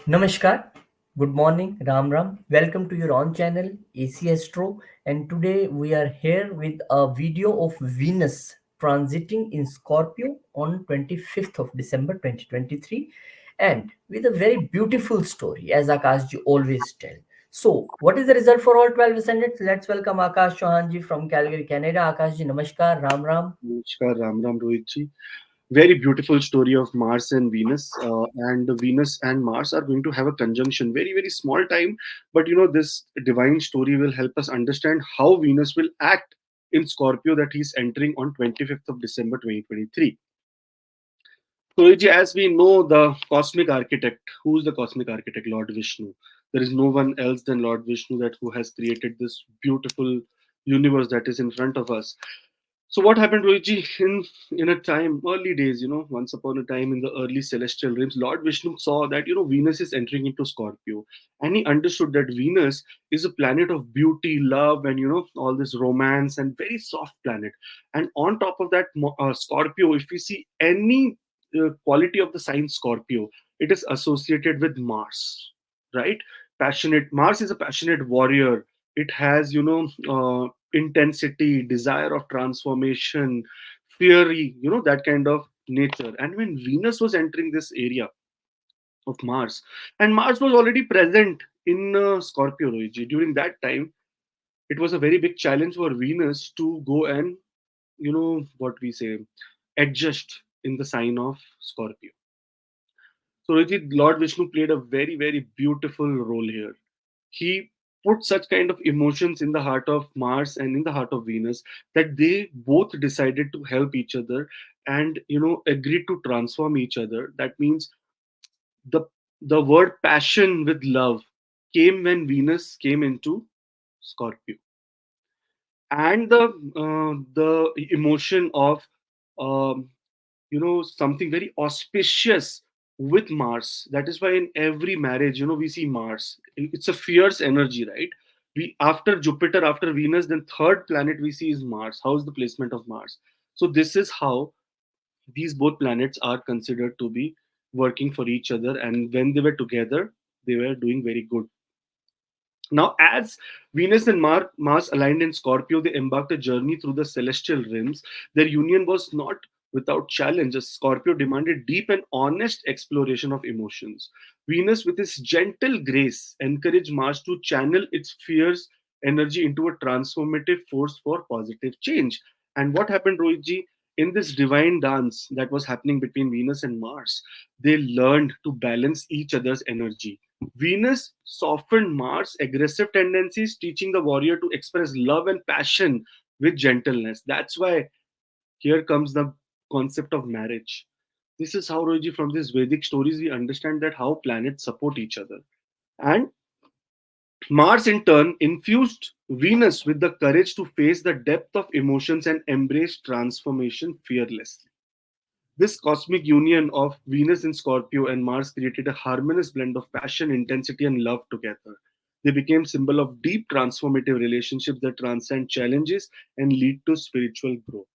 Namaskar, good morning, Ram Ram. Welcome to your own channel, AC Astro. And today we are here with a video of Venus transiting in Scorpio on 25th of December 2023 and with a very beautiful story, as Akashji always tell. So, what is the result for all 12 ascendants? Let's welcome Akash Chauhanji from Calgary, Canada. Akashji, Namaskar, Ram Ram. Namaskar, Ram Ram Rohitji. Very beautiful story of Mars and Venus. And Venus and Mars are going to have a conjunction. Very, very small time. But this divine story will help us understand how Venus will act in Scorpio that he's entering on 25th of December 2023. So, Rohitji, as we know, the cosmic architect, who's the cosmic architect? Lord Vishnu. There is no one else than Lord Vishnu that who has created this beautiful universe that is in front of us. So what happened, Rohitji, in a time, early days, once upon a time in the early celestial realms, Lord Vishnu saw that, Venus is entering into Scorpio. And he understood that Venus is a planet of beauty, love, and, all this romance and very soft planet. And on top of that, Scorpio, if we see any quality of the sign Scorpio, it is associated with Mars, right? Passionate, Mars is a passionate warrior. It has, intensity, desire of transformation, fury, that kind of nature. And when Venus was entering this area of Mars, and Mars was already present in Scorpio, Rohiji, during that time, it was a very big challenge for Venus to go and, what we say, adjust in the sign of Scorpio. So, Rohiji, Lord Vishnu played a very, very beautiful role here. He put such kind of emotions in the heart of Mars and in the heart of Venus that they both decided to help each other and agreed to transform each other. That means the the word passion with love came when Venus came into Scorpio, and the emotion of um, something very auspicious with Mars. That is why in every marriage, we see Mars. It's a fierce energy, right? We after Jupiter, after Venus, then third planet we see is Mars. How is the placement of Mars? So this is how these both planets are considered to be working for each other, and when they were together, they were doing very good. Now, as Venus and Mars aligned in Scorpio, they embarked a journey through the celestial realms. Their union was not without challenge, as Scorpio demanded deep and honest exploration of emotions. Venus, with its gentle grace, encouraged Mars to channel its fierce energy into a transformative force for positive change. And what happened, Rohitji? In this divine dance that was happening between Venus and Mars, they learned to balance each other's energy. Venus softened Mars' aggressive tendencies, teaching the warrior to express love and passion with gentleness. That's why here comes the concept of marriage. This is how, Roji, from these Vedic stories, we understand that how planets support each other. And Mars, in turn, infused Venus with the courage to face the depth of emotions and embrace transformation fearlessly. This cosmic union of Venus in Scorpio and Mars created a harmonious blend of passion, intensity, and love together. They became symbol of deep transformative relationships that transcend challenges and lead to spiritual growth.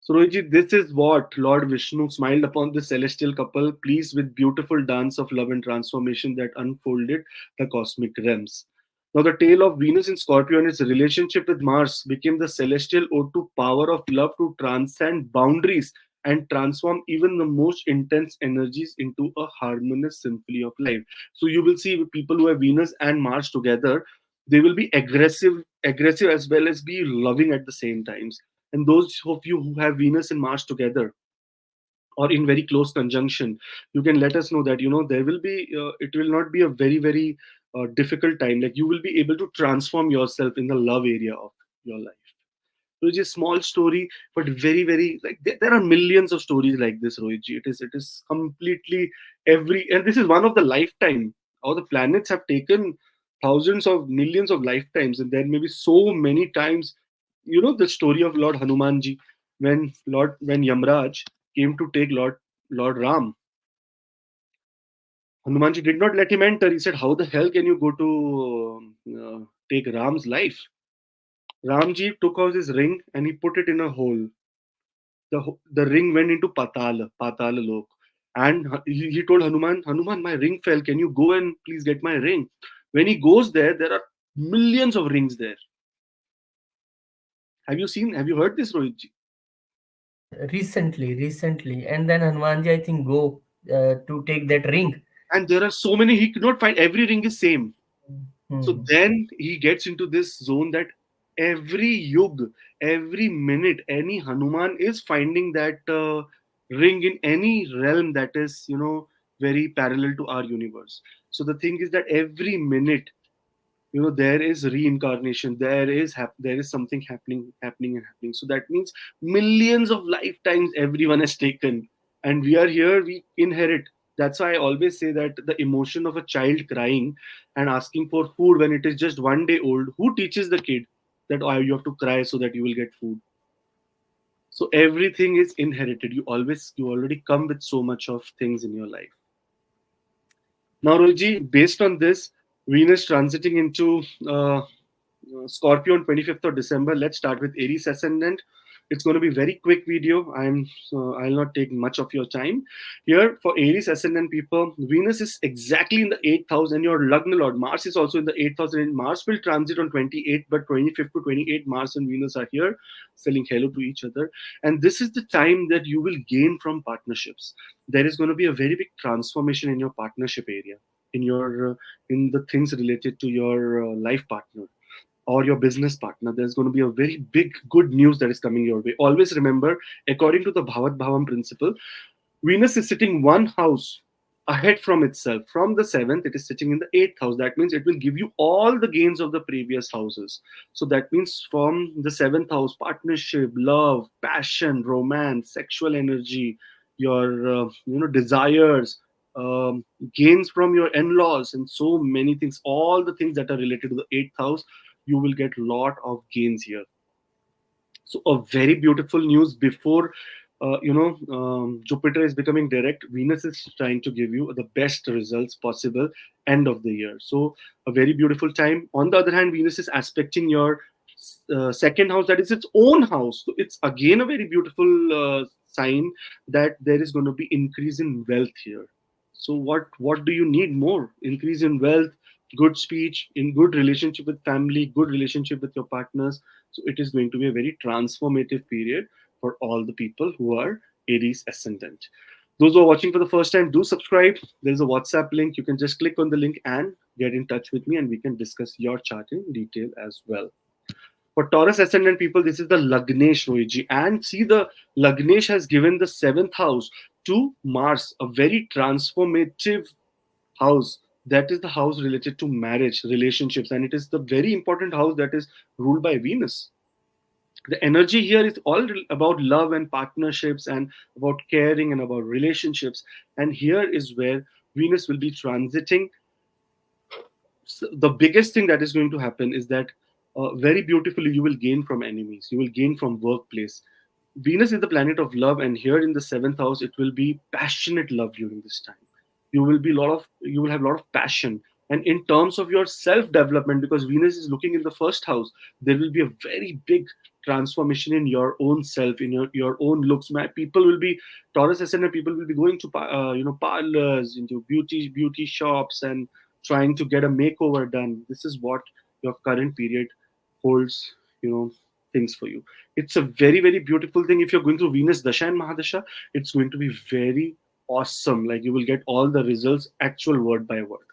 So, Rohitji, this is what Lord Vishnu smiled upon the celestial couple, pleased with beautiful dance of love and transformation that unfolded the cosmic realms. Now, the tale of Venus in Scorpio and its relationship with Mars became the celestial ode to power of love to transcend boundaries and transform even the most intense energies into a harmonious symphony of life. So, you will see people who have Venus and Mars together, they will be aggressive as well as be loving at the same times. And those of you who have Venus and Mars together or in very close conjunction, you can let us know that there will be it will not be a very very difficult time. Like you will be able to transform yourself in the love area of your life. So it's a small story, but very very like there are millions of stories like this, Rohitji. It is completely every, and this is one of the lifetime. All the planets have taken thousands of millions of lifetimes, and there may be so many times. The story of Lord Hanumanji, when Yamraj came to take Lord Ram. Hanumanji did not let him enter. He said, "How the hell can you go to take Ram's life?" Ramji took out his ring and he put it in a hole. The ring went into Patala Lok. And he told Hanuman, Hanuman, my ring fell. Can you go and please get my ring? When he goes there, there are millions of rings there. Have you heard this, Rohitji? Recently, and then Hanumanji, I think, go to take that ring. And there are so many, he could not find, every ring is same. So Hmm. then he gets into this zone that every yug, every minute, any Hanuman is finding that ring in any realm that is, very parallel to our universe. So the thing is that every minute, there is reincarnation, there is something happening. So that means millions of lifetimes everyone has taken, and we are here, we inherit. That's why I always say that the emotion of a child crying and asking for food when it is just 1 day old, who teaches the kid that, oh, you have to cry so that you will get food? So everything is inherited. You already come with so much of things in your life. Now, Rohitji, based on this, Venus transiting into Scorpio on 25th of December. Let's start with Aries ascendant. It's going to be very quick video. I'll not take much of your time here. For Aries ascendant people, Venus is exactly in the 8th house, and your Lagna Lord Mars is also in the 8th house. And Mars will transit on 28th, but 25th to 28th, Mars and Venus are here, saying hello to each other. And this is the time that you will gain from partnerships. There is going to be a very big transformation in your partnership area, in your in the things related to your life partner or your business partner. There's going to be a very big good news that is coming your way. Always remember, according to the Bhavat Bhavam principle, Venus is sitting one house ahead from itself. From the seventh, it is sitting in the eighth house. That means it will give you all the gains of the previous houses. So that means from the seventh house, partnership, love, passion, romance, sexual energy, your desires, um, gains from your in-laws, and so many things. All the things that are related to the eighth house, you will get lot of gains here. So a very beautiful news before Jupiter is becoming direct. Venus is trying to give you the best results possible end of the year. So a very beautiful time. On the other hand, Venus is aspecting your second house, that is its own house. So it's again a very beautiful sign that there is going to be increase in wealth here. So what do you need more? Increase in wealth, good speech, in good relationship with family, good relationship with your partners. So it is going to be a very transformative period for all the people who are Aries ascendant. Those who are watching for the first time, do subscribe. There is a WhatsApp link. You can just click on the link and get in touch with me, and we can discuss your chart in detail as well. For Taurus ascendant people, this is the Lagnesh, Rohiji. And see, the Lagnesh has given the seventh house to Mars, a very transformative house. That is the house related to marriage, relationships, and it is the very important house that is ruled by Venus. The energy here is all about love and partnerships and about caring and about relationships. And here is where Venus will be transiting. So the biggest thing that is going to happen is that very beautifully you will gain from enemies, you will gain from workplace. Venus is the planet of love, and here in the seventh house, it will be passionate love during this time. You will have a lot of passion, and in terms of your self development, because Venus is looking in the first house, there will be a very big transformation in your own self, in your own looks. People will be Taurus ascendant people will be going to parlors, into beauty shops, and trying to get a makeover done. This is what your current period holds. Things for you. It's a very, very beautiful thing. If you're going through Venus Dasha and Mahadasha, it's going to be very awesome. Like, you will get all the results, actual word by word.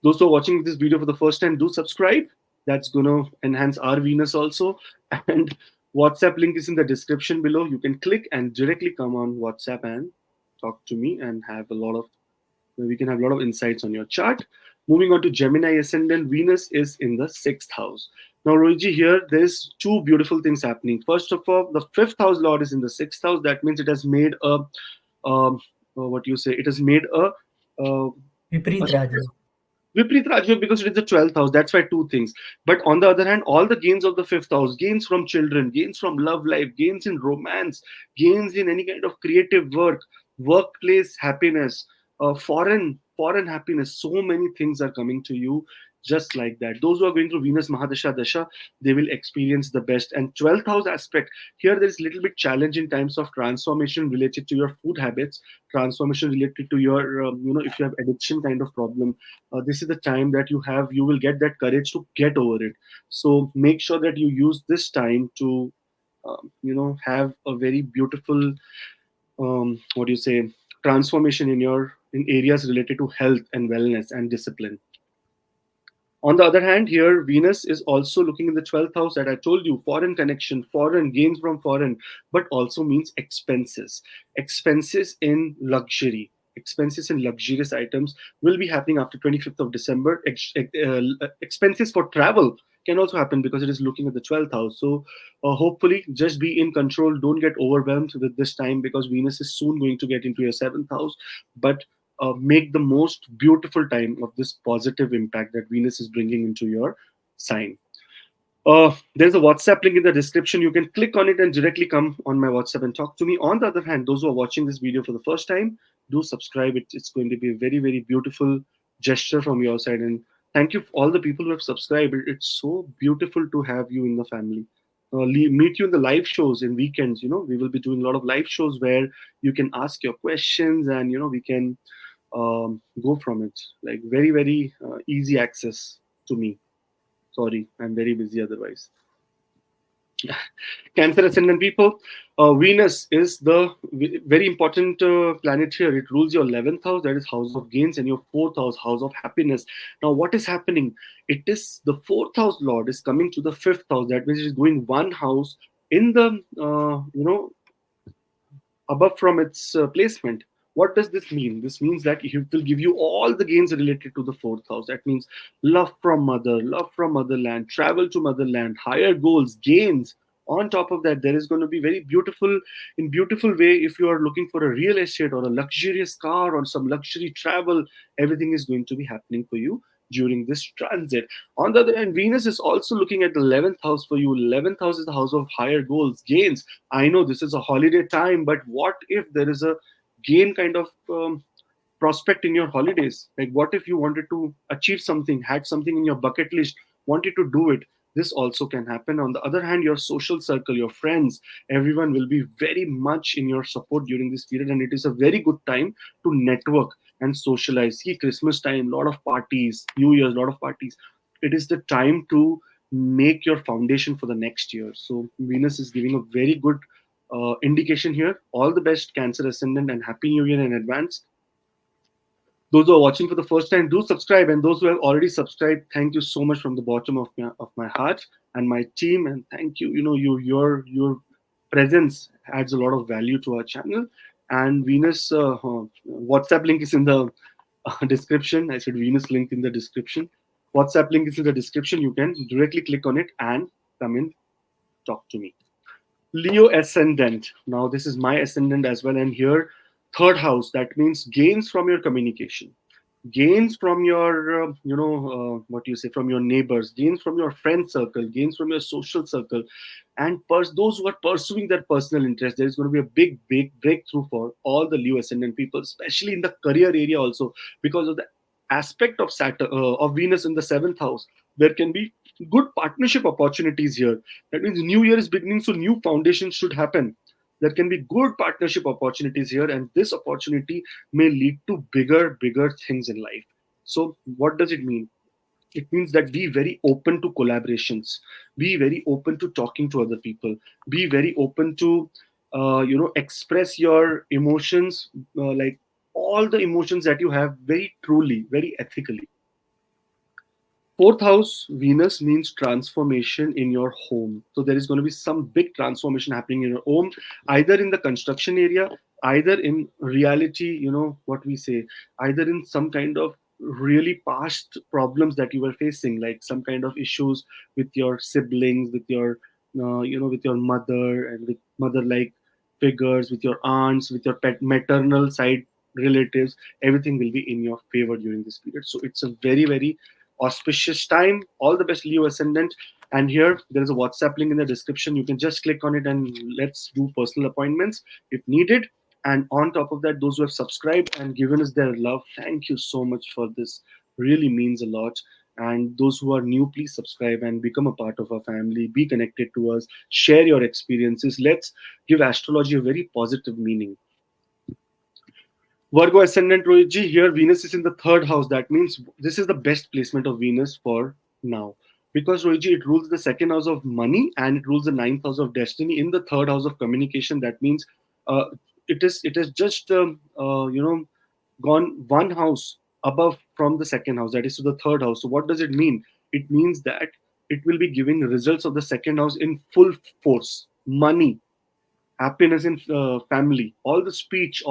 Those who are watching this video for the first time, do subscribe. That's going to enhance our Venus also. And WhatsApp link is in the description below. You can click and directly come on WhatsApp and talk to me and have a lot of we can have a lot of insights on your chart. Moving on to Gemini ascendant, Venus is in the sixth house. Now, Rohiji, here there's two beautiful things happening. First of all, the fifth house lord is in the sixth house. That means it has made what you say? It has made a Vipreet Rajya. Viprit Rajya, because it is the 12th house. That's why two things. But on the other hand, all the gains of the fifth house, gains from children, gains from love life, gains in romance, gains in any kind of creative work, workplace happiness, foreign happiness. So many things are coming to you just like that. Those who are going through Venus Mahadasha Dasha, they will experience the best. And 12th house aspect, here there is a little bit challenge in times of transformation related to your food habits, transformation related to your, if you have addiction kind of problem. This is the time that you will get that courage to get over it. So make sure that you use this time to, have a very beautiful, what do you say, transformation in areas related to health and wellness and discipline. On the other hand, here Venus is also looking in the 12th house that I told you, foreign connection, foreign gains from foreign, but also means expenses. Expenses in luxury, expenses in luxurious items will be happening after 25th of December. Expenses for travel can also happen because it is looking at the 12th house. So hopefully just be in control. Don't get overwhelmed with this time because Venus is soon going to get into your 7th house. But make the most beautiful time of this positive impact that Venus is bringing into your sign. There's a WhatsApp link in the description. You can click on it and directly come on my WhatsApp and talk to me. On the other hand, those who are watching this video for the first time, do subscribe. It's going to be a very, very beautiful gesture from your side. And thank you for all the people who have subscribed. It's so beautiful to have you in the family. Meet you in the live shows in weekends. We will be doing a lot of live shows where you can ask your questions and, we can go from it. Like very, very easy access to me. Sorry, I'm very busy otherwise. Cancer ascendant people, Venus is the very important planet here. It rules your 11th house, that is house of gains, and your 4th house, house of happiness. Now, what is happening? It is the 4th house lord is coming to the 5th house. That means it is going one house in the, above from its placement. What does this mean? This means that it will give you all the gains related to the 4th house. That means love from mother, love from motherland, travel to motherland, higher goals, gains. On top of that, there is going to be very beautiful, in beautiful way, if you are looking for a real estate or a luxurious car or some luxury travel, everything is going to be happening for you during this transit. On the other hand, Venus is also looking at the 11th house for you. 11th house is the house of higher goals, gains. I know this is a holiday time, but what if there is a gain kind of prospect in your holidays? Like, what if you wanted to achieve something, had something in your bucket list, wanted to do it? This also can happen. On the other hand, your social circle, your friends, everyone will be very much in your support during this period, and it is a very good time to network and socialize. See, Christmas time, lot of parties, New Year's, lot of parties. It is the time to make your foundation for the next year. So Venus is giving a very good indication here. All the best, Cancer ascendant, and happy New Year in advance. Those who are watching for the first time, do subscribe, and those who have already subscribed, thank you so much from the bottom of my heart and my team. And thank you. Your presence adds a lot of value to our channel. And Venus WhatsApp link is in the description. I said Venus link in the description. WhatsApp link is in the description. You can directly click on it and come in, talk to me. Leo ascendant. Now, this is my ascendant as well. And here, third house, that means gains from your communication, gains from your, what do you say, from your neighbors, gains from your friend circle, gains from your social circle. And those who are pursuing their personal interest, there is going to be a big, big breakthrough for all the Leo ascendant people, especially in the career area also, because of the aspect of Saturn, of Venus in the 7th house. There can be good partnership opportunities here. That means new year is beginning, so new foundations should happen. There can be good partnership opportunities here, and this opportunity may lead to bigger things in life. So what does it mean? It means that be very open to collaborations, be very open to talking to other people, be very open to express your emotions, like all the emotions that you have, very truly, very ethically. Fourth house, Venus, means transformation in your home. So there is going to be some big transformation happening in your home, either in the construction area, either in reality, what we say, either in some kind of really past problems that you were facing, like some kind of issues with your siblings, with your, with your mother and with mother-like figures, with your aunts, with your maternal side relatives. Everything will be in your favor during this period. So it's a very, very auspicious time. All the best, Leo ascendant. And here there is a WhatsApp link in the description. You can just click on it and let's do personal appointments if needed. And on top of that, those who have subscribed and given us their love, thank you so much for this. Really means a lot. And those who are new, please subscribe and become a part of our family. Be connected to us. Share your experiences. Let's give astrology a very positive meaning. Virgo ascendant Rohitji, here Venus is in the third house. That means this is the best placement of Venus for now. Because Rohitji, it rules the second house of money and it rules the ninth house of destiny in the third house of communication. That means uh, it is just gone one house above from the second house, that is to the third house. So what does it mean? It means that it will be giving results of the second house in full force. Money, happiness in family, all the speech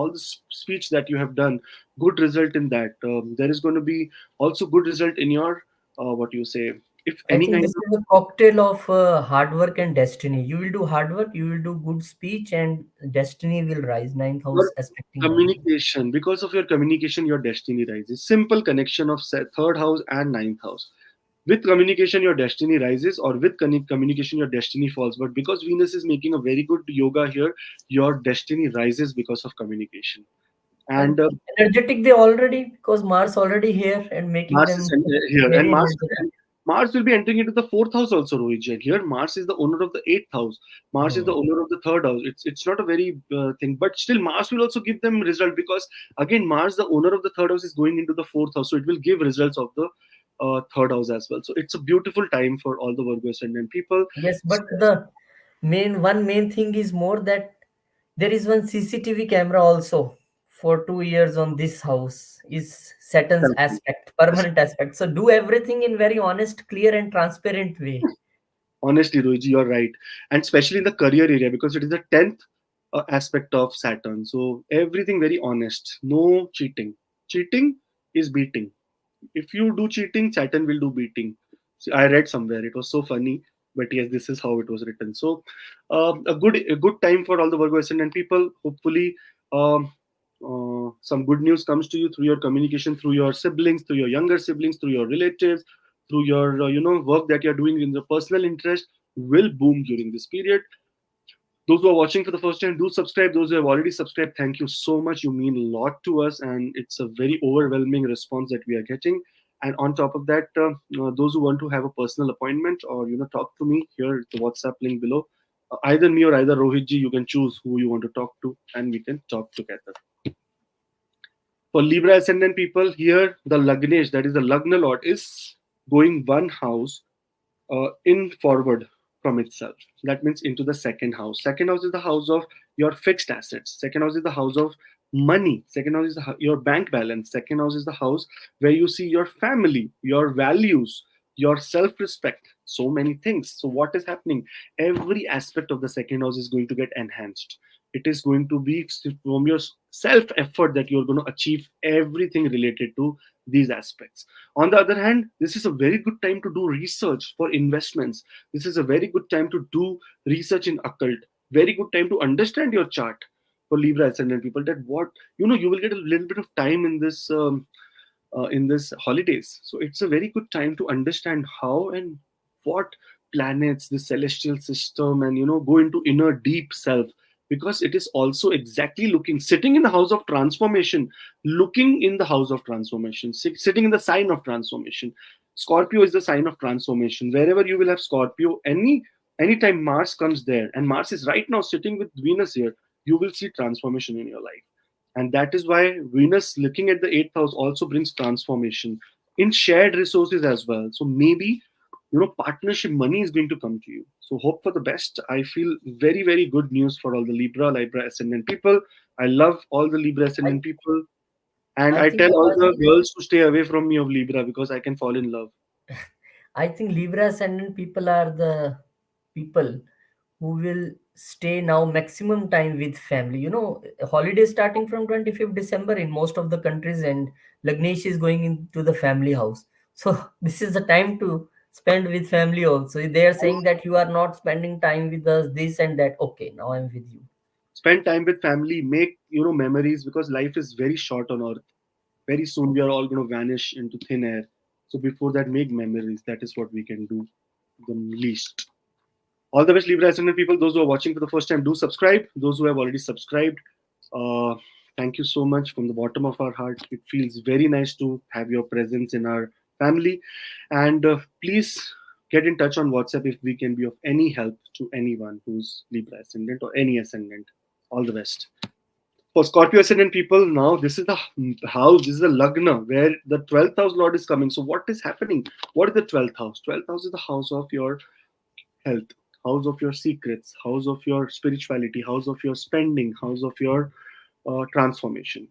that you have done, good result in that. There is going to be also good result in your what you say, if I any think kind this of is a cocktail of hard work and destiny. You will do hard work, you will do good speech, and destiny will rise. Ninth your house aspecting money. communication. Because of your communication, your destiny rises. Simple connection of third house and ninth house. With communication your destiny rises, or with communication your destiny falls. But because Venus is making a very good yoga here, your destiny rises because of communication. And And energetic they already, because Mars already here and making Mars is them here, and very energetic. Mars will be entering into the fourth house also, Rohit. Here, Mars is the owner of the eighth house. Mars is the Hmm. owner of the third house. It's not a very thing, but still Mars will also give them result, because again Mars, the owner of the third house, is going into the fourth house, so it will give results of the third house as well. So it's a beautiful time for all the Virgo ascendant people. Yes, but the main thing is more that there is one CCTV camera also for 2 years on this house is Saturn's aspect, permanent aspect. So do everything in very honest, clear, and transparent way. Honestly, Rohit, you're right, and especially in the career area, because it is the tenth aspect of Saturn. So everything very honest, no cheating. Cheating is beating. If you do cheating, Saturn will do beating. So I read somewhere, it was so funny, but yes, this is how it was written. So a good time for all the Virgo ascendant people. Hopefully, um, some good news comes to you through your communication, through your siblings, through your younger siblings, through your relatives, through your work that you're doing in the personal interest will boom during this period. Those who are watching for the first time, do subscribe. Those who have already subscribed, thank you so much. You mean a lot to us, and it's a very overwhelming response that we are getting. And on top of that, those who want to have a personal appointment or talk to me, here is the WhatsApp link below. Either me or either Rohitji, you can choose who you want to talk to, and we can talk together. For Libra ascendant people, here the Lagnesh, that is the Lagna Lord, is going one house in forward from itself. That means into the second house. Second house is the house of your fixed assets. Second house is the house of money. Second house is your bank balance. Second house is the house where you see your family, your values, your self respect, so many things. So, what is happening? Every aspect of the second house is going to get enhanced. It is going to be from your self effort that you're going to achieve everything related to these aspects. On the other hand, this is a very good time to do research for investments. This is a very good time to do research in occult. Very good time to understand your chart for Libra ascendant people. That what you will get a little bit of time in this holidays. So it's a very good time to understand how and what planets, the celestial system, and go into inner deep self, because it is also exactly looking sitting in the house of transformation, looking in the house of transformation, sitting in the sign of transformation. Scorpio is the sign of transformation. Wherever you will have Scorpio, anytime Mars comes there, and Mars is right now sitting with Venus here, you will see transformation in your life. And that is why Venus looking at the eighth house also brings transformation in shared resources as well. So maybe partnership money is going to come to you. So hope for the best. I feel very, very good news for all the Libra ascendant people. I love all the Libra I, ascendant people, and I I think tell all I the think girls to stay away from me of Libra, because I can fall in love. I think Libra ascendant people are the people who will stay now maximum time with family. Holiday starting from 25th December in most of the countries, and Lagnesh is going into the family house. So this is the time to spend with family also. They are saying that you are not spending time with us, this and that. Okay, now I'm with you. Spend time with family, make memories, because life is very short on earth. Very soon we are all going to vanish into thin air. So before that, make memories. That is what we can do the least. All the best, Libra ascendant people. Those who are watching for the first time, do subscribe. Those who have already subscribed, uh, thank you so much from the bottom of our heart. It feels very nice to have your presence in our family. And please get in touch on WhatsApp if we can be of any help to anyone who's Libra ascendant or any ascendant. All the best. For Scorpio ascendant people, now this is the house, this is the Lagna where the 12th house Lord is coming. So, what is happening? What is the 12th house? 12th house is the house of your health, house of your secrets, house of your spirituality, house of your spending, house of your transformation.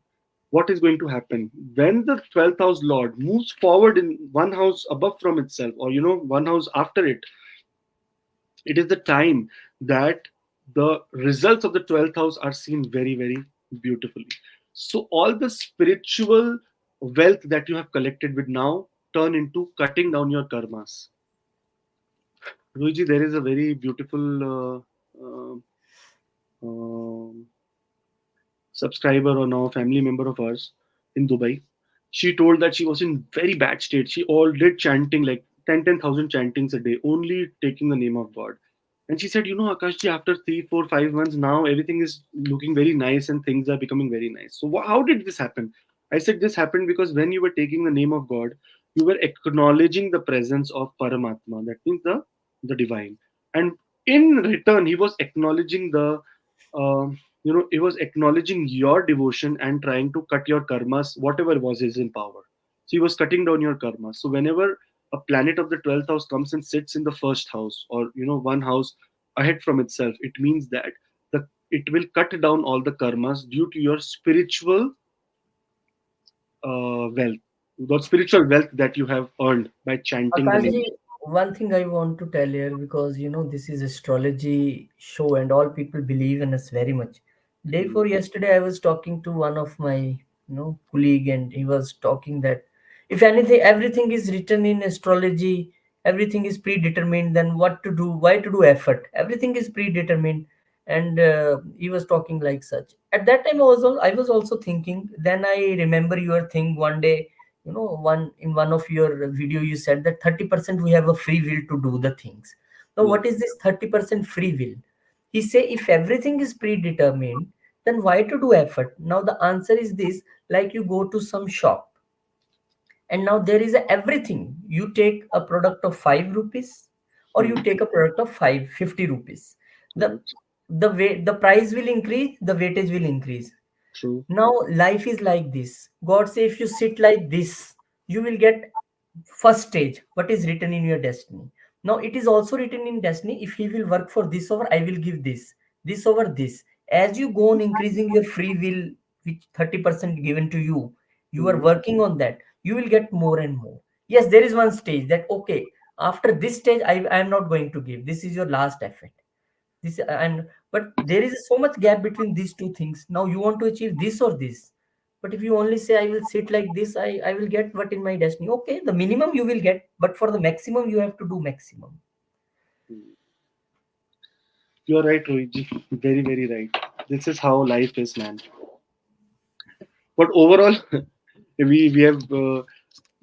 What is going to happen when the 12th house Lord moves forward in one house above from itself, or one house after it? It is the time that the results of the 12th house are seen very, very beautifully. So all the spiritual wealth that you have collected with now turn into cutting down your karmas. Ruiji, there is a very beautiful um subscriber or now family member of ours in Dubai. She told that she was in very bad state. She all did chanting like 10,000 chantings a day, only taking the name of God. And she said, Akashji, after 3, 4, 5 months now, everything is looking very nice and things are becoming very nice. So how did this happen? I said this happened because when you were taking the name of God, you were acknowledging the presence of Paramatma. That means the divine. And in return, he was acknowledging he was acknowledging your devotion and trying to cut your karmas, whatever was his in power. So he was cutting down your karma. So whenever a planet of the 12th house comes and sits in the first house, or one house ahead from itself, it means that it will cut down all the karmas due to your spiritual wealth, the spiritual wealth that you have earned by chanting the name. Akashji, one thing I want to tell here, because this is astrology show and all people believe in us very much. Day Mm, before yesterday, I was talking to one of my colleague, and he was talking that if anything, everything is written in astrology, everything is predetermined. Then what to do? Why to do effort? Everything is predetermined, and he was talking like such. At that time, I was also thinking. Then I remember your thing one day, one in one of your video you said that 30% we have a free will to do the things. Now yeah. what is this 30% free will? He say if everything is predetermined, then why to do effort? Now the answer is this: like you go to some shop, and now there is everything. You take a product of 5 rupees, or you Mm, take a product of 550 rupees. the correct. the price will increase, the weightage will increase. True. Now life is like this. God say if you sit like this, you will get first stage what is written in your destiny. Now it is also written in destiny, if he will work for this over, I will give this over this. As you go on increasing your free will, which 30% given to you, you are Mm, working on that, you will get more and more. Yes, there is one stage that okay, after this stage I am not going to give, this is your last effort. This and but there is so much gap between these two things. Now you want to achieve this or this, but if you only say I will sit like this, I will get what in my destiny. Okay, the minimum you will get, but for the maximum you have to do maximum. mm. You're right, Rohitji. Very, very right. This is how life is, man. But overall, we have.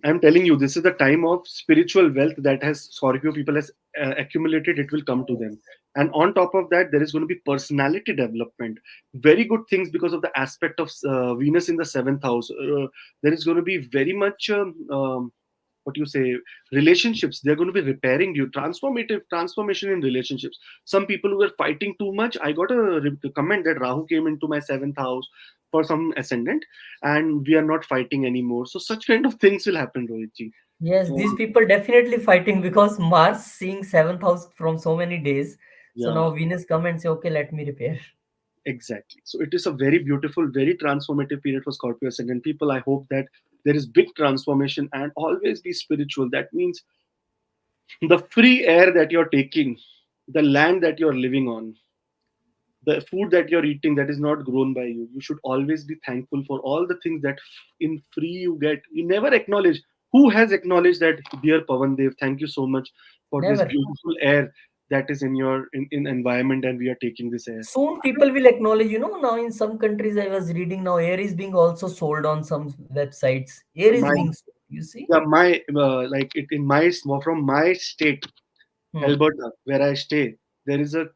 I'm telling you, this is the time of spiritual wealth that has Scorpio people has accumulated. It will come to them, and on top of that, there is going to be personality development. Very good things because of the aspect of Venus in the seventh house. There is going to be very much. What you say, relationships, they're going to be repairing you, transformative transformation in relationships. Some people who were fighting too much, I got a comment that Rahu came into my seventh house for some ascendant, and we are not fighting anymore. So such kind of things will happen, Rohitji. Yes, these um, people definitely fighting because Mars seeing seventh house from so many days. So yeah, now Venus come and say, okay, let me repair. exactly. So it is a very beautiful, very transformative period for Scorpio ascendant people. I hope that there is big transformation, and always be spiritual. That means the free air that you're taking, the land that you're living on, the food that you're eating that is not grown by you, you should always be thankful for all the things that in free you get. You never acknowledge. Who has acknowledged that, dear Pavan Dev, thank you so much for this Never. beautiful air that is in your in environment, and we are taking this air. Soon people will acknowledge, now in some countries I was reading, now air is being also sold on some websites. Air is My being sold, you see? Yeah, my like it in my from my state, Hmm. Alberta, where I stay, there is a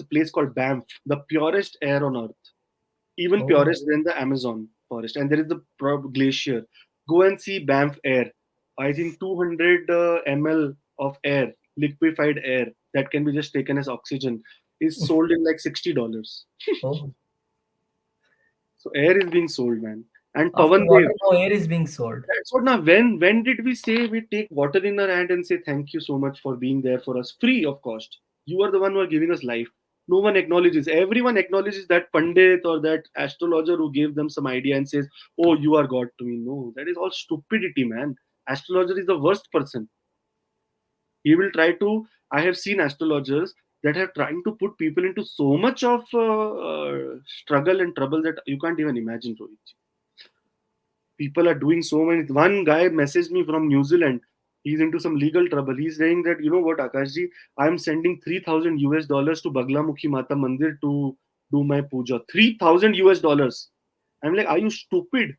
place called Banff, the purest air on earth, even Oh, purest than the Amazon forest. And there is the glacier. Go and see Banff air. I think 200 ml of air, liquefied air that can be just taken as oxygen, is sold in like $60. Oh, So air is being sold, man. And after Pavan water, Dev, no air is being sold. that's what now. When did we say we take water in our hand and say thank you so much for being there for us, free of cost? You are the one who are giving us life. No one acknowledges. Everyone acknowledges that Pandit or that astrologer who gave them some idea and says, "Oh, you are God to me." No, that is all stupidity, man. Astrologer is the worst person. He will try to. I have seen astrologers that are trying to put people into so much of struggle and trouble that you can't even imagine, Rohit. People are doing so many. One guy messaged me from New Zealand. He's into some legal trouble. He's saying that, you know what, Akashji, I'm sending 3,000 US dollars to Baglamukhi Mata Mandir to do my puja. 3,000 US dollars. I'm like, are you stupid?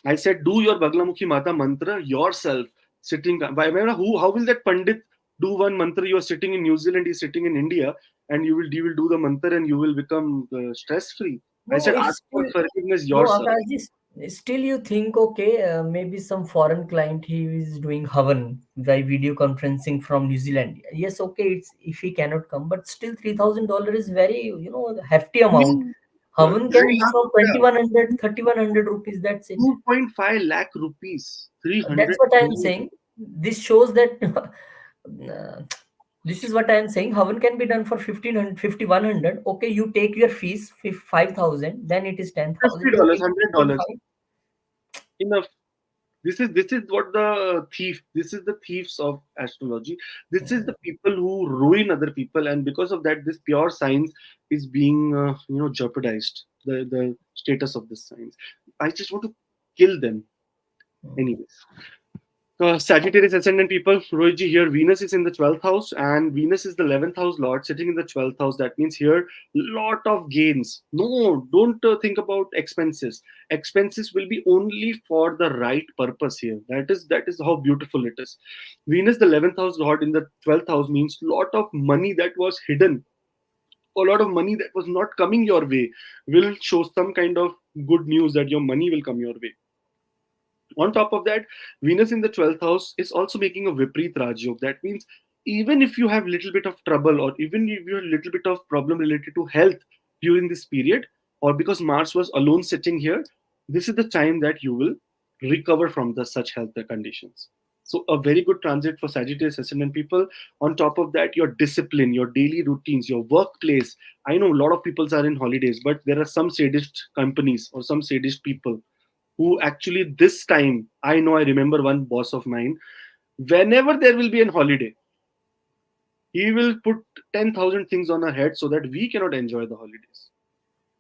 I said, do your Baglamukhi Mata mantra yourself. Sitting, who? How will that Pandit do one mantra? You are sitting in New Zealand, he's sitting in India, and you will do the mantra and you will become stress free. I No, said, it's ask for still forgiveness no, yourself. Akash. Still, you think okay, maybe some foreign client he is doing Havan by video conferencing from New Zealand. Yes, okay, it's if he cannot come, but still $3,000 is very hefty amount. Havan can 2.5 from 2100 3100 rupees. That's it. lakh rupees. That's 300 what I am crore. saying. This shows that uh, this is what I am saying. Havan can be done for 1500, 5100. Okay, you take your fees 5,000, then it is 10,000. You $50, take $100. 2.5. Enough. This is what the thief. This is the thieves of astrology. This is the people who ruin other people, and because of that, this pure science is being jeopardized. The status of this science. I just want to kill them. Anyways. Sagittarius ascendant people, Rohitji, here Venus is in the 12th house and Venus is the 11th house lord sitting in the 12th house. That means here, lot of gains. No, don't think about expenses. Expenses will be only for the right purpose here. That is how beautiful it is. Venus, the 11th house lord in the 12th house means lot of money that was hidden. A lot of money that was not coming your way will show some kind of good news that your money will come your way. On top of that, Venus in the 12th house is also making a Viprit Rajyog. That means even if you have little bit of trouble or even if you have little bit of problem related to health during this period, or because Mars was alone sitting here, this is the time that you will recover from the such health conditions. So a very good transit for Sagittarius ascendant people. On top of that, your discipline, your daily routines, your workplace. I know a lot of people are in holidays, but there are some sadist companies or some sadist people who actually this time, I know, I remember one boss of mine, whenever there will be an holiday, he will put 10,000 things on our head so that we cannot enjoy the holidays.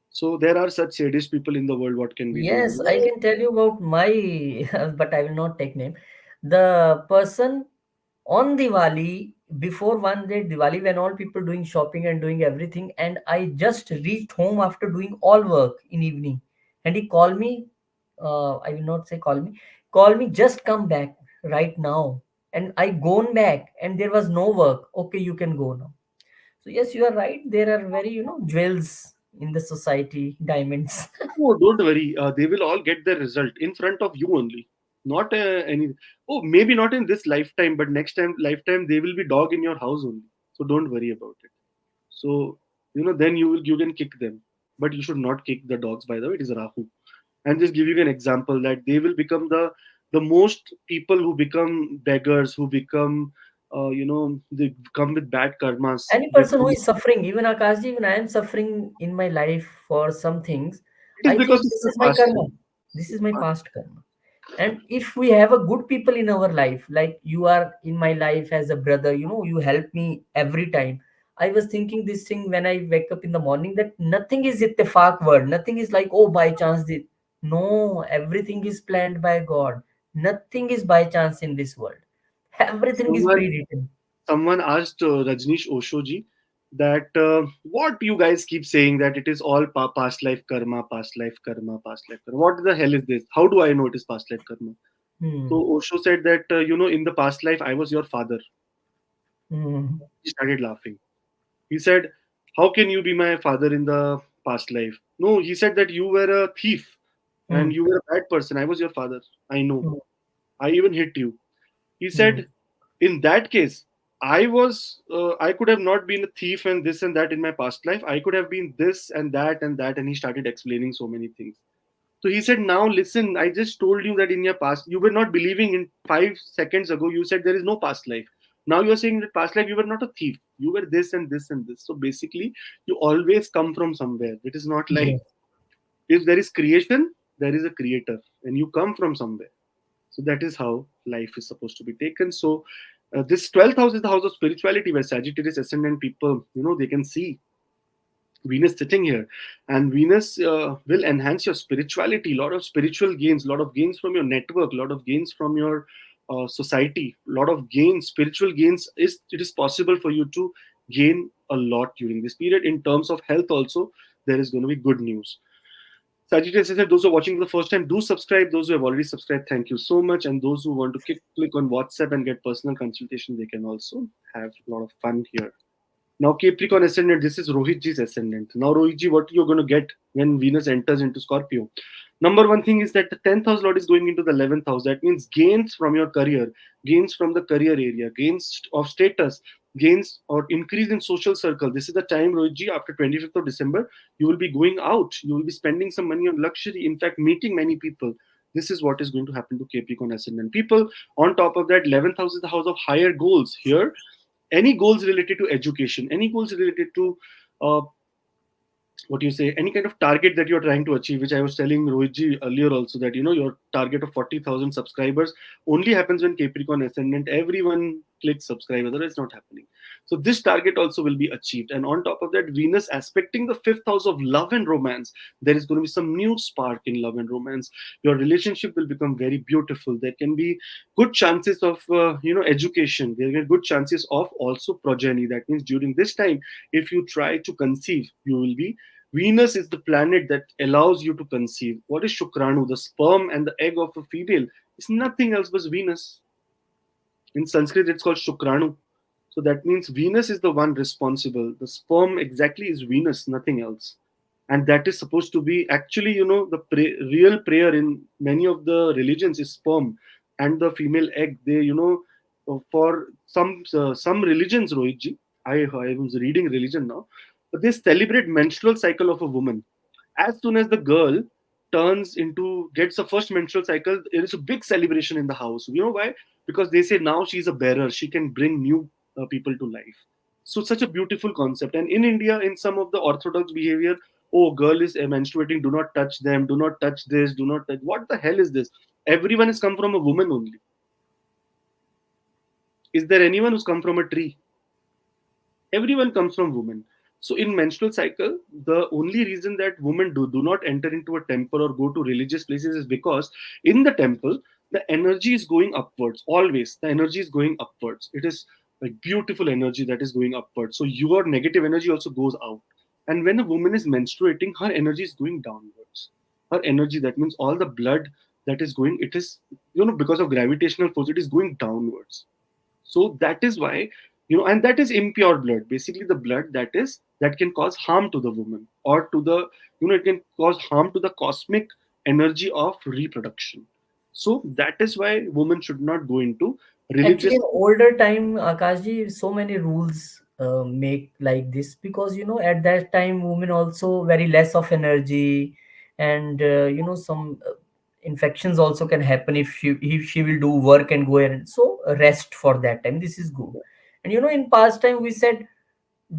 So there are such sadist people in the world. What can we do? Yes, I can tell you about my, but I will not take name. The person on Diwali, before one day Diwali, when all people doing shopping and doing everything, and I just reached home after doing all work in evening, and he called me. I will not say call me. Just come back right now, and I gone back, and there was no work. Okay, you can go now. So yes, you are right. There are very jewels in the society, diamonds. Oh, don't worry. They will all get their result in front of you only. Not any. Oh, maybe not in this lifetime, but next time lifetime they will be dog in your house only. So don't worry about it. So then you can kick them, but you should not kick the dogs. By the way, it is Rahu. And just give you an example that they will become the most people who become beggars, who become they come with bad karmas. Any person who is suffering, even Akashji, even I am suffering in my life for some things. It is I because think of this the is my past. karma. This is my past karma. And if we have a good people in our life, like you are in my life as a brother, you help me every time. I was thinking this thing when I wake up in the morning, that nothing is ittifaq word. Nothing is like, oh, by chance this. No, everything is planned by God. Nothing is by chance in this world. Everything is Someone pre-written. someone asked Rajnish Oshoji that what you guys keep saying that it is all past life karma, past life karma, past life karma. What the hell is this? How do I know it is past life karma? So Hmm. Osho said that in the past life I was your father. Hmm. He started laughing. He said, how can you be my father in the past life? No, he said that you were a thief and Hmm. you were a bad person. I was your father. I know. Hmm. I even hit you. He Hmm. said, in that case, I could have not been a thief and this and that in my past life. I could have been this and that and that. And he started explaining so many things. So he said, now listen, I just told you that in your past, you were not believing in 5 seconds ago. You said there is no past life. Now you're saying that past life, you were not a thief. You were this and this and this. So basically, you always come from somewhere. It is not like Yes. if there is creation, there is a creator, and you come from somewhere. So that is how life is supposed to be taken. So this 12th house is the house of spirituality, where Sagittarius ascendant people, they can see Venus sitting here, and Venus will enhance your spirituality. A lot of spiritual gains, a lot of gains from your network, a lot of gains from your society, a lot of gains, spiritual gains. It is possible for you to gain a lot during this period. In terms of health, also there is going to be good news. Sagittarius said, those who are watching for the first time, do subscribe. Those who have already subscribed, thank you so much. And those who want to click on WhatsApp and get personal consultation, they can also have a lot of fun here. Now Capricorn ascendant, this is Rohitji's ascendant. Now Rohitji, what you're going to get when Venus enters into Scorpio? Number one thing is that the 10th house lord is going into the 11th house. That means gains from your career, gains from the career area, gains of status, gains or increase in social circle. This is the time, Rohitji, after 25th of December, you will be going out. You will be spending some money on luxury. In fact, meeting many people. This is what is going to happen to Capricorn ascendant people. On top of that, 11th house is the house of higher goals. Here, any goals related to education, any goals related to uh, what do you say, any kind of target that you're trying to achieve, which I was telling Rohitji earlier also, that your target of 40,000 subscribers only happens when Capricorn ascendant everyone clicks subscribe, otherwise it's not happening. So this target also will be achieved, and on top of that, Venus aspecting the fifth house of love and romance, there is going to be some new spark in love and romance. Your relationship will become very beautiful. There can be good chances of education. There are good chances of also progeny. That means during this time, if you try to conceive, you will be Venus is the planet that allows you to conceive. What is Shukranu? The sperm and the egg of a female is nothing else but Venus. In Sanskrit, it's called Shukranu. So that means Venus is the one responsible. The sperm exactly is Venus, nothing else. And that is supposed to be actually, the real prayer in many of the religions is sperm and the female egg. They, for some religions, Rohitji, I was reading religion now, but they celebrate menstrual cycle of a woman. As soon as the girl gets the first menstrual cycle, there is a big celebration in the house. You know why? Because they say now she's a bearer, she can bring new people to life. So such a beautiful concept. And in India, in some of the orthodox behavior, oh, girl is menstruating, do not touch them, do not touch this, do not touch. What the hell is this? Everyone has come from a woman only. Is there anyone who's come from a tree? Everyone comes from women. So in menstrual cycle, the only reason that women do not enter into a temple or go to religious places is because in the temple the energy is going upwards. Always the energy is going upwards. It is like beautiful energy that is going upwards, so your negative energy also goes out. And when a woman is menstruating, her energy is going downwards. Her energy, that means all the blood that is going, it is, because of gravitational force, it is going downwards. So that is why, and that is impure blood, basically the blood that can cause harm to the woman, or to the, it can cause harm to the cosmic energy of reproduction. So that is why women should not go into Actually, religious. in older time, Akashji, so many rules make like this, because at that time women also very less of energy, and some infections also can happen if she will do work and go, and so rest for that time. This is good. And in past time we said,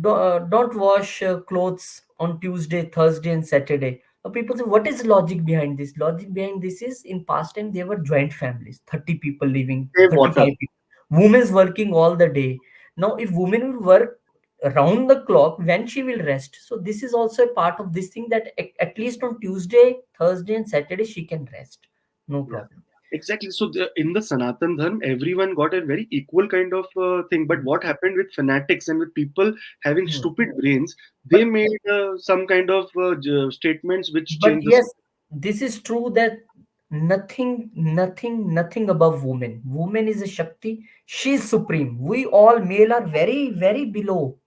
don't wash clothes on Tuesday, Thursday, and Saturday. People say, what is logic behind this? Logic behind this is, in past time there were joint families, 30 people living, Save water. 35 people. Women's working all the day. Now, if women will work around the clock, when she will rest? So this is also a part of this thing, that at least on Tuesday, Thursday, and Saturday she can rest. No Yeah, problem. exactly. So in the Sanatan Dharma, everyone got a very equal kind of thing. But what happened with fanatics and with people having Hmm. stupid brains, they But made some kind of statements which but change the yes, system. this is true that nothing above woman. Woman is a Shakti. She is supreme. We all male are very, very below.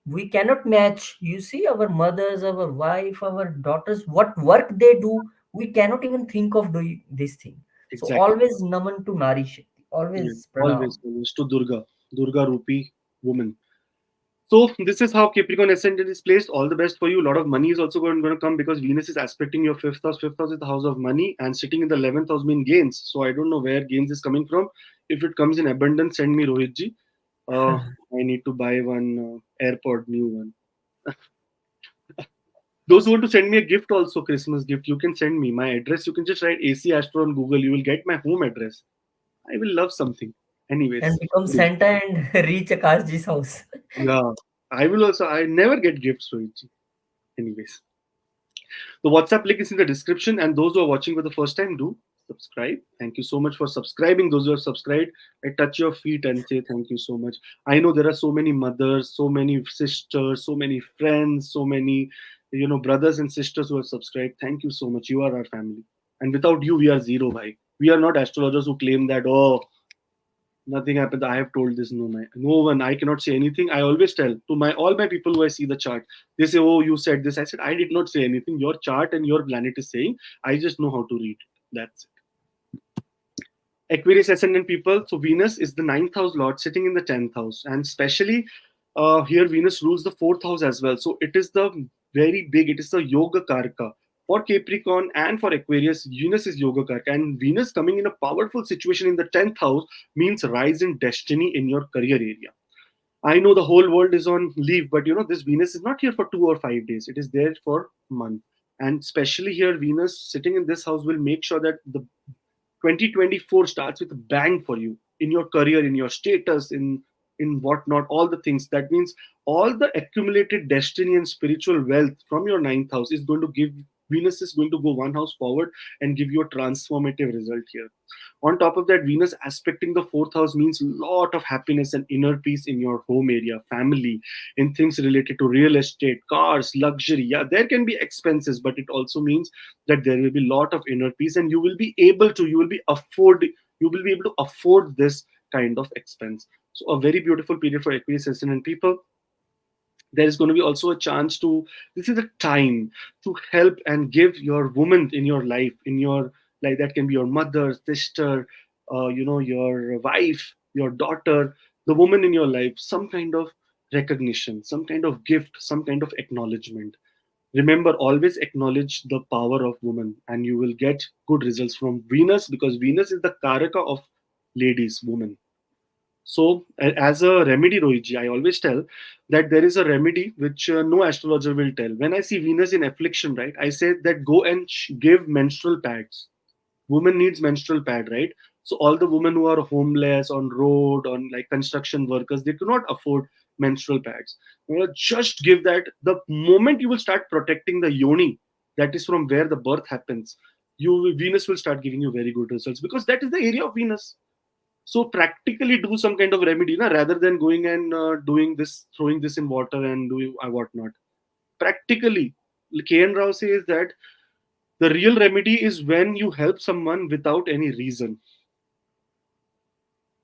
We cannot match. You see, our mothers, our wife, our daughters, what work they do, we cannot even think of doing this thing. So Exactly. always naman to Nari Shakti, Yeah. always pranam. Always to Durga, Durga Rupi woman. So this is how Capricorn ascendant is placed. All the best for you. A lot of money is also going to come because Venus is aspecting your fifth house. Fifth house is the house of money, and sitting in the 11th house means gains. So I don't know where gains is coming from. If it comes in abundance, send me Rohitji. I need to buy one AirPod, new one. Those who want to send me a gift, also Christmas gift, you can send me my address. You can just write AC Astro on Google. You will get my home address. I will love something. And Anyways, become Santa and reach Akashji's house. yeah, I will also. I never get gifts, Rohitji. Anyways. The WhatsApp link is in the description, and those who are watching for the first time, do subscribe. Thank you so much for subscribing. Those who are subscribed, I touch your feet and say thank you so much. I know there are so many mothers, so many sisters, so many friends, so many brothers and sisters who have subscribed. Thank you so much. You are our family, and without you, we are zero. Bhai. We are not astrologers who claim that nothing happened. I have told this no one. I cannot say anything. I always tell to my all my people who I see the chart. They say, "Oh, you said this." I said, "I did not say anything. Your chart and your planet is saying. I just know how to read it. That's it." Aquarius ascendant people. So Venus is the ninth house lord sitting in the 10th house, and especially here Venus rules the fourth house as well. So it is the very big. It is the yoga karka. For Capricorn and for Aquarius, Venus is yoga karka, and Venus coming in a powerful situation in the 10th house means rise in destiny in your career area. I know the whole world is on leave, but this Venus is not here for 2 or 5 days. It is there for a month, and especially here, Venus sitting in this house will make sure that the 2024 starts with a bang for you in your career, in your status, in whatnot, all the things. That means all the accumulated destiny and spiritual wealth from your ninth house is going to give. Venus is going to go one house forward and give you a transformative result here. On top of that, Venus aspecting the fourth house means a lot of happiness and inner peace in your home area, family, in things related to real estate, cars, luxury. Yeah, there can be expenses, but it also means that there will be a lot of inner peace, and you will be able to afford this kind of expense. So a very beautiful period for Aquarius ascendant people. There is going to be also a chance to, this is a time to help and give your woman in your life, that can be your mother, sister, your wife, your daughter, the woman in your life, some kind of recognition, some kind of gift, some kind of acknowledgement. Remember, always acknowledge the power of woman, and you will get good results from Venus, because Venus is the karaka of ladies, woman. So, as a remedy, Rohitji, I always tell that there is a remedy which no astrologer will tell. When I see Venus in affliction, right, I say that go and give menstrual pads. Woman needs menstrual pad, right? So all the women who are homeless, on road, on like construction workers, they cannot afford menstrual pads. Just give that. The moment you will start protecting the yoni, that is from where the birth happens, Venus will start giving you very good results, because that is the area of Venus. So practically do some kind of remedy, na, rather than going and doing this, throwing this in water and doing whatnot. Practically, K.N. Rao says that the real remedy is when you help someone without any reason.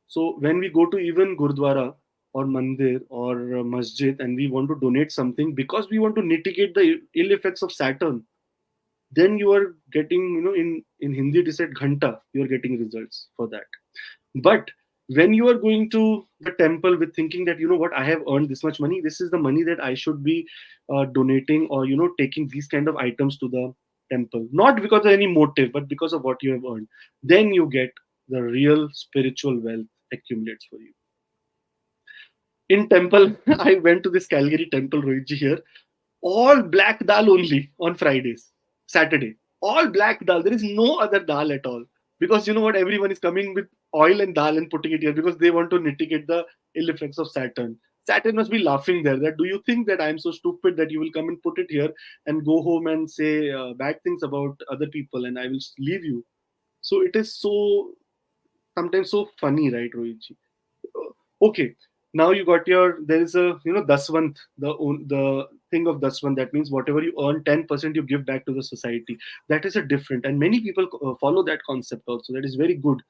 So when we go to even Gurdwara or Mandir or Masjid and we want to donate something because we want to mitigate the ill effects of Saturn, then you are getting, in Hindi it is said ghanta, you are getting results for that. But when you are going to the temple with thinking that, what, I have earned this much money, this is the money that I should be donating, or taking these kind of items to the temple, not because of any motive, but because of what you have earned, then you get the real spiritual wealth accumulates for you. In temple, I went to this Calgary temple, Rohitji, here, all black dal only on Fridays, Saturday, all black dal. There is no other dal at all, because you know what, everyone is coming with oil and dal and putting it here because they want to mitigate the ill effects of Saturn. Saturn must be laughing there, that do you think that I'm so stupid that you will come and put it here and go home and say bad things about other people and I will leave you? So it is so, sometimes so funny, right, Rohitji? Okay, now you got your, there is a, daswant, the thing of daswant, that means whatever you earn 10% you give back to the society. That is a different, and many people follow that concept also. That is very good,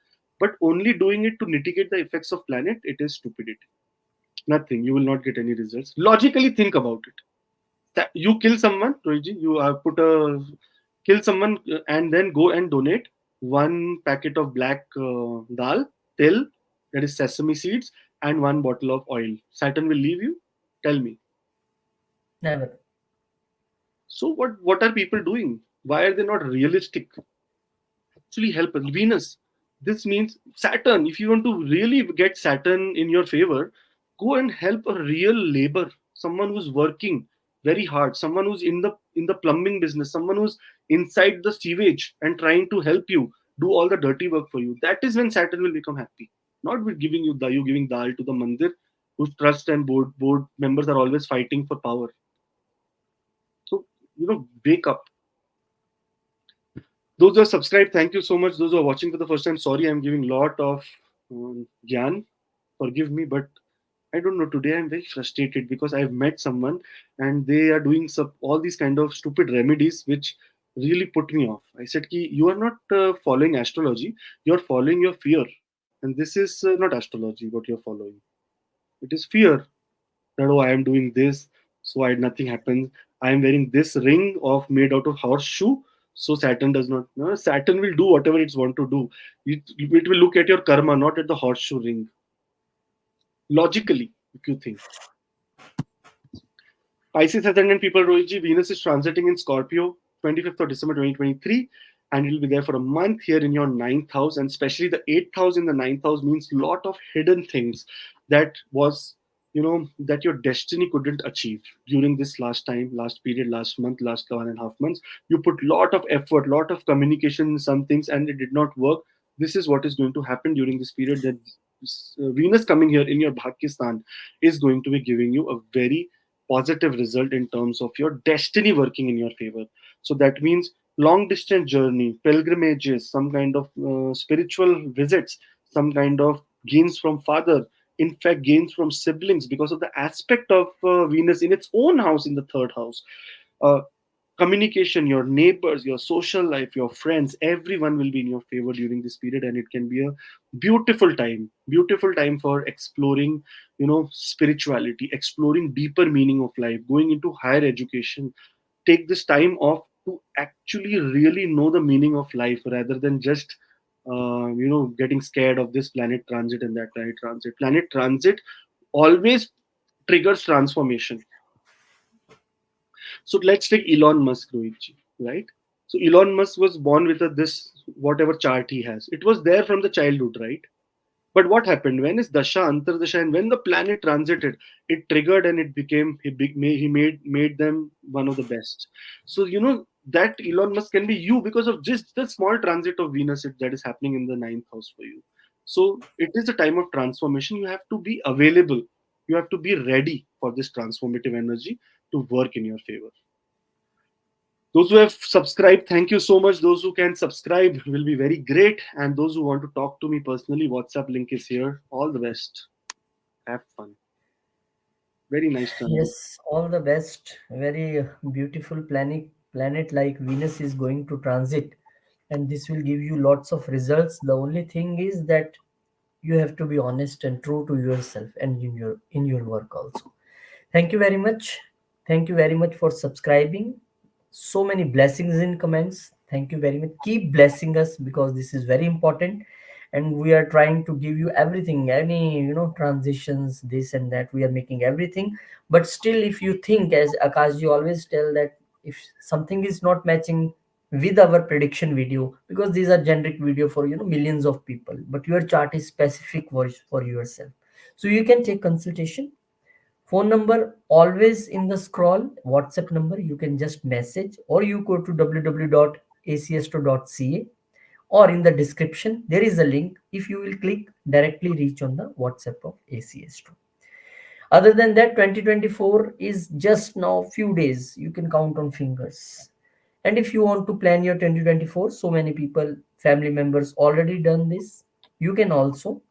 but only doing it to mitigate the effects of planet, it is stupidity. Nothing, you will not get any results. Logically think about it. That you kill someone, Rohiji, you put a kill someone and then go and donate. one packet of black dal, til, that is sesame seeds, and one bottle of oil. Saturn will leave you? Tell me. Never. So what are people doing? Why are they not realistic? Actually help us. Venus. This means Saturn. If you want to really get Saturn in your favor, go and help a real labor, someone who's working very hard, someone who's in the plumbing business, someone who's inside the sewage and trying to help you do all the dirty work for you. That is when Saturn will become happy. Not with giving you giving dal to the mandir, whose trust and board members are always fighting for power. So wake up. Those who are subscribed, thank you so much. Those who are watching for the first time, sorry, I'm giving lot of gyan. Forgive me, but I don't know. Today I'm very frustrated because I've met someone and they are doing all these kind of stupid remedies which really put me off. I said, Ki, you are not following astrology, you're following your fear. And this is not astrology, what you're following. It is fear that, oh, I am doing this, so nothing happens. I am wearing this ring of made out of horseshoe, so Saturn does not. No, Saturn will do whatever it's want to do. It will look at your karma, not at the horseshoe ring. Logically, if you think. Pisces ascendant people, Rohitji, Venus is transiting in Scorpio, 25th of December 2023, and it will be there for a month here in your ninth house, and especially the eighth house in the ninth house means lot of hidden things that was, that your destiny couldn't achieve during this last period, last month, last 1.5 months. You put lot of effort, lot of communication in some things, and it did not work. This is what is going to happen during this period. That Venus coming here in your Bhakistan is going to be giving you a very positive result in terms of your destiny working in your favor. So that means long distance journey, pilgrimages, some kind of spiritual visits, some kind of gains from father, in fact gains from siblings because of the aspect of Venus in its own house, in the third house. uh, Communication, your neighbors, your social life, your friends, everyone will be in your favor during this period, and it can be a beautiful time for exploring, spirituality, exploring deeper meaning of life, going into higher education. Take this time off to actually really know the meaning of life rather than just getting scared of this planet transit and that planet transit always triggers transformation. So let's take Elon Musk, Rohitji, right? So Elon Musk was born with this whatever chart he has. It was there from the childhood, right? But what happened when his dasha, antardasha, and when the planet transited, it triggered and it became he made them one of the best. So that Elon Musk can be you because of just the small transit of Venus that is happening in the ninth house for you. So it is a time of transformation. You have to be available. You have to be ready for this transformative energy to work in your favor. Those who have subscribed, thank you so much. Those who can subscribe will be very great. And those who want to talk to me personally, WhatsApp link is here. All the best. Have fun. Very nice transit. Yes, all the best. Very beautiful planet like Venus is going to transit, and this will give you lots of results. The only thing is that you have to be honest and true to yourself and in your work also. Thank you very much. Thank you very much for subscribing. So many blessings in comments. Thank you very much. Keep blessing us because this is very important. And we are trying to give you everything, any transitions, this and that. We are making everything. But still, if you think, as Akashji always tell, that if something is not matching with our prediction video, because these are generic video for millions of people, but your chart is specific for yourself. So you can take consultation. Phone number always in the scroll. WhatsApp number, you can just message, or you go to www.acstro.ca, or in the description there is a link. If you will click, directly reach on the WhatsApp of ACStro. Other than that, 2024 is just now few days, you can count on fingers. And if you want to plan your 2024, so many people, family members already done this, you can also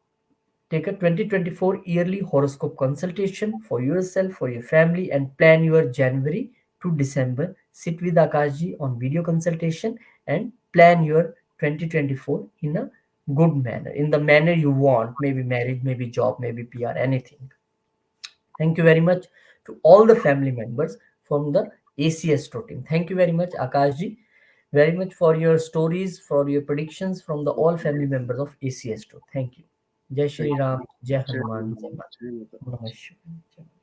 take a 2024 yearly horoscope consultation for yourself, for your family, and plan your January to December. Sit with Akashji on video consultation and plan your 2024 in a good manner, in the manner you want, maybe marriage, maybe job, maybe PR, anything. Thank you very much to all the family members from the ACS team. Thank you very much, Akashji. very much for your stories, for your predictions from the all family members of ACS2. Thank you. Jai Thank Shri Ram, you. Jai Jai Hanuman, Jai Hanuman, Jai Mata. Namaskar.